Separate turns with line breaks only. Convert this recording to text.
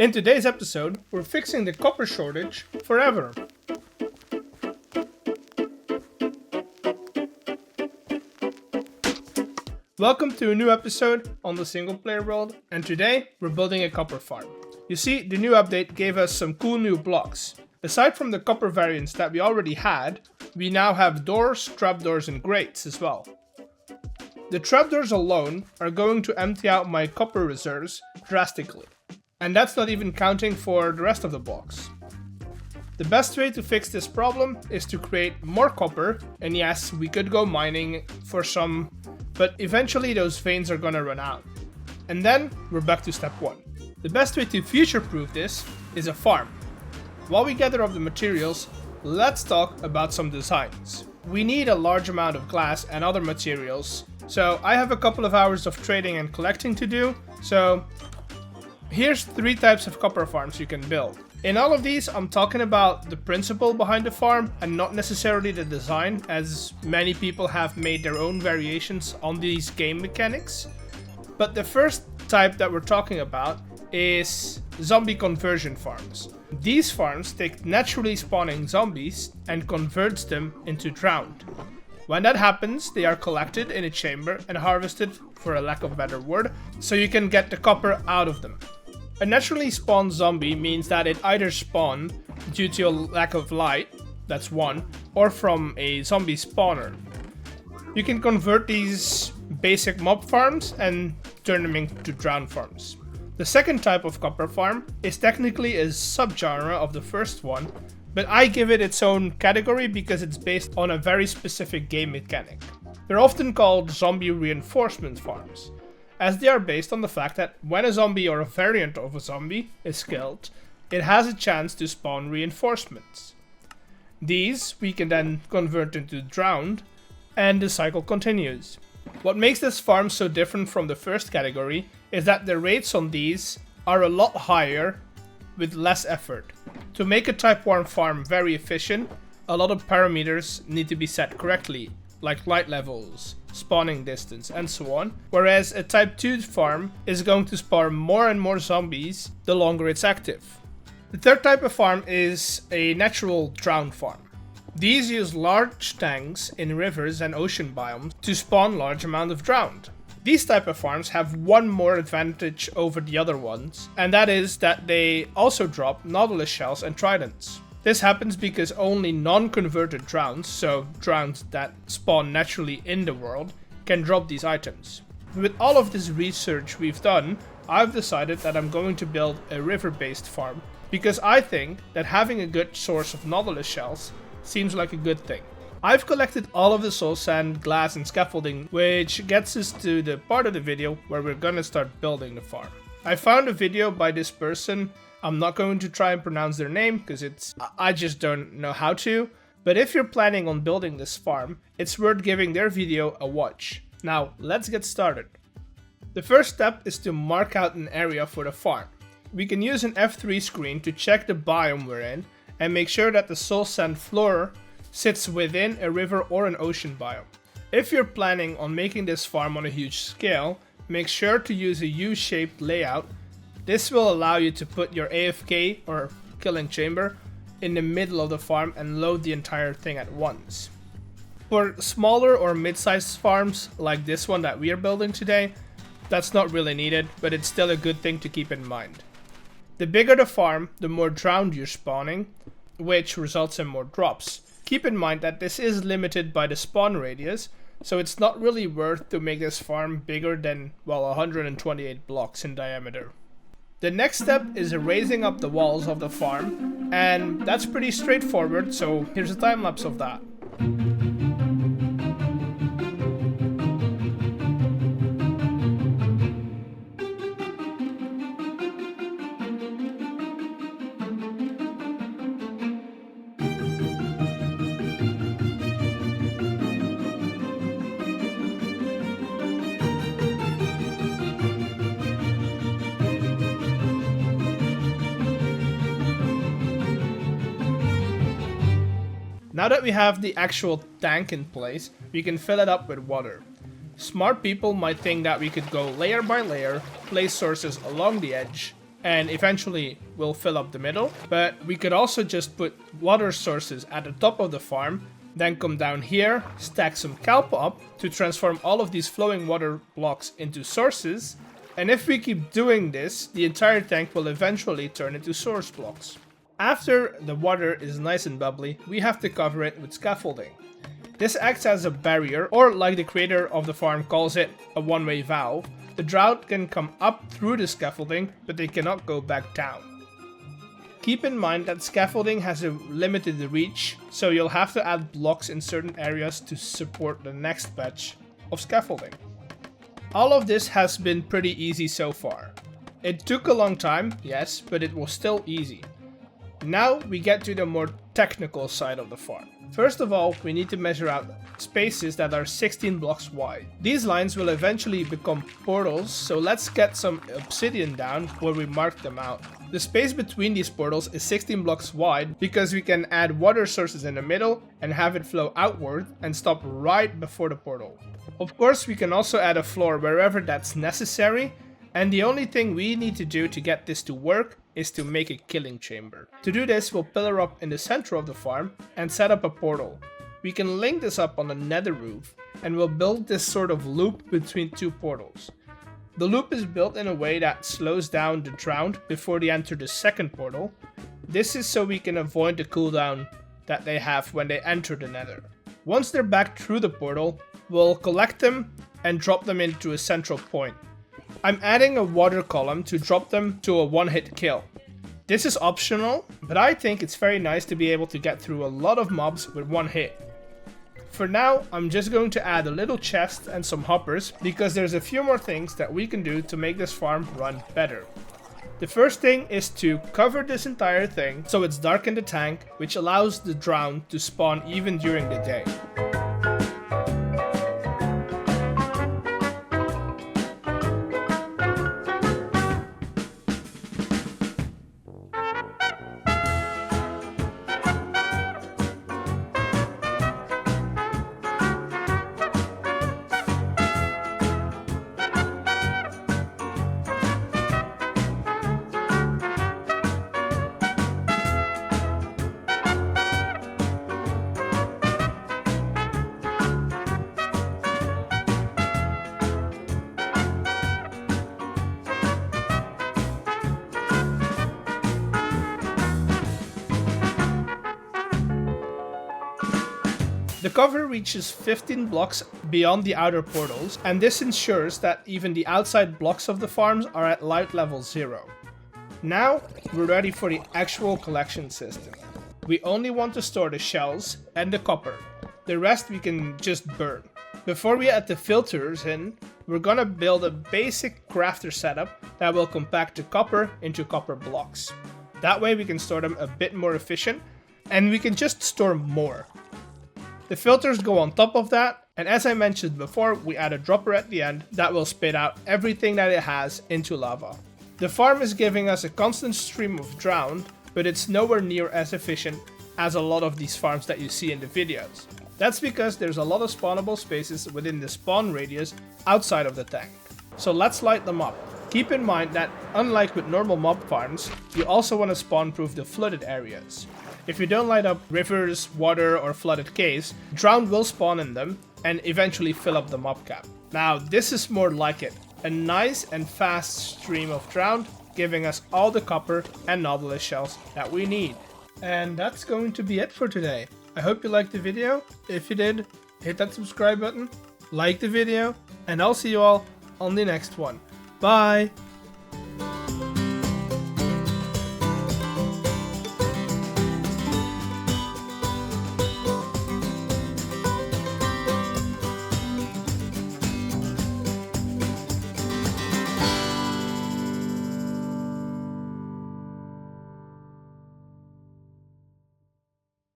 In today's episode, we're fixing the copper shortage forever. Welcome to a new episode on the single player world, and today we're building a copper farm. You see, the new update gave us some cool new blocks. Aside from the copper variants that we already had, we now have doors, trapdoors and grates as well. The trapdoors alone are going to empty out my copper reserves drastically. And that's not even counting for the rest of the blocks. The best way to fix this problem is to create more copper, and yes, we could go mining for some, but eventually those veins are gonna run out. And then we're back to step 1. The best way to future-proof this is a farm. While we gather up the materials, let's talk about some designs. We need a large amount of glass and other materials, so I have a couple of hours of trading and collecting to do, so here's 3 types of copper farms you can build. In all of these, I'm talking about the principle behind the farm and not necessarily the design, as many people have made their own variations on these game mechanics. But the first type that we're talking about is zombie conversion farms. These farms take naturally spawning zombies and converts them into drowned. When that happens, they are collected in a chamber and harvested, for a lack of a better word, so you can get the copper out of them. A naturally spawned zombie means that it either spawned due to a lack of light, that's one, or from a zombie spawner. You can convert these basic mob farms and turn them into drowned farms. The second type of copper farm is technically a subgenre of the first one, but I give it its own category because it's based on a very specific game mechanic. They're often called zombie reinforcement farms, as they are based on the fact that when a zombie or a variant of a zombie is killed, it has a chance to spawn reinforcements. These we can then convert into drowned, and the cycle continues. What makes this farm so different from the first category is that the rates on these are a lot higher with less effort. To make a type 1 farm very efficient, a lot of parameters need to be set correctly, like light levels, spawning distance, and so on, whereas a type 2 farm is going to spawn more and more zombies the longer it's active. The third type of farm is a natural drowned farm. These use large tanks in rivers and ocean biomes to spawn large amounts of drowned. These type of farms have one more advantage over the other ones, and that is that they also drop nautilus shells and tridents. This happens because only non-converted drowns, so drowns that spawn naturally in the world, can drop these items. With all of this research we've done, I've decided that I'm going to build a river-based farm, because I think that having a good source of nautilus shells seems like a good thing. I've collected all of the soul sand, glass and scaffolding, which gets us to the part of the video where we're gonna start building the farm. I found a video by this person. I'm not going to try and pronounce their name because I just don't know how to, but if you're planning on building this farm, it's worth giving their video a watch. Now, let's get started. The first step is to mark out an area for the farm. We can use an F3 screen to check the biome we're in and make sure that the soul sand floor sits within a river or an ocean biome. If you're planning on making this farm on a huge scale, make sure to use a U-shaped layout. This will allow you to put your AFK or killing chamber in the middle of the farm and load the entire thing at once. For smaller or mid-sized farms like this one that we are building today, that's not really needed, but it's still a good thing to keep in mind. The bigger the farm, the more drowned you're spawning, which results in more drops. Keep in mind that this is limited by the spawn radius, so it's not really worth to make this farm bigger than, well, 128 blocks in diameter. The next step is raising up the walls of the farm, and that's pretty straightforward, so here's a time lapse of that. Now that we have the actual tank in place, we can fill it up with water. Smart people might think that we could go layer by layer, place sources along the edge, and eventually we'll fill up the middle. But we could also just put water sources at the top of the farm, then come down here, stack some kelp up to transform all of these flowing water blocks into sources. And if we keep doing this, the entire tank will eventually turn into source blocks. After the water is nice and bubbly, we have to cover it with scaffolding. This acts as a barrier, or like the creator of the farm calls it, a one-way valve. The drought can come up through the scaffolding, but they cannot go back down. Keep in mind that scaffolding has a limited reach, so you'll have to add blocks in certain areas to support the next batch of scaffolding. All of this has been pretty easy so far. It took a long time, yes, but it was still easy. Now we get to the more technical side of the farm. First of all, we need to measure out spaces that are 16 blocks wide. These lines will eventually become portals, so let's get some obsidian down where we mark them out. The space between these portals is 16 blocks wide because we can add water sources in the middle and have it flow outward and stop right before the portal. Of course, we can also add a floor wherever that's necessary, and the only thing we need to do to get this to work is to make a killing chamber. To do this, we'll pillar up in the center of the farm and set up a portal. We can link this up on the nether roof, and we'll build this sort of loop between two portals. The loop is built in a way that slows down the drowned before they enter the second portal. This is so we can avoid the cooldown that they have when they enter the nether. Once they're back through the portal, we'll collect them and drop them into a central point. I'm adding a water column to drop them to a one-hit kill. This is optional, but I think it's very nice to be able to get through a lot of mobs with one hit. For now, I'm just going to add a little chest and some hoppers because there's a few more things that we can do to make this farm run better. The first thing is to cover this entire thing so it's dark in the tank, which allows the drowned to spawn even during the day. The cover reaches 15 blocks beyond the outer portals, and this ensures that even the outside blocks of the farms are at light level 0. Now, we're ready for the actual collection system. We only want to store the shells and the copper. The rest we can just burn. Before we add the filters in, we're gonna build a basic crafter setup that will compact the copper into copper blocks. That way we can store them a bit more efficient, and we can just store more. The filters go on top of that, and as I mentioned before, we add a dropper at the end that will spit out everything that it has into lava. The farm is giving us a constant stream of drowned, but it's nowhere near as efficient as a lot of these farms that you see in the videos. That's because there's a lot of spawnable spaces within the spawn radius outside of the tank. So let's light them up. Keep in mind that unlike with normal mob farms, you also want to spawn proof the flooded areas. If you don't light up rivers, water, or flooded caves, drowned will spawn in them and eventually fill up the mob cap. Now this is more like it, a nice and fast stream of drowned, giving us all the copper and nautilus shells that we need. And that's going to be it for today. I hope you liked the video. If you did, hit that subscribe button, like the video, and I'll see you all on the next one. Bye!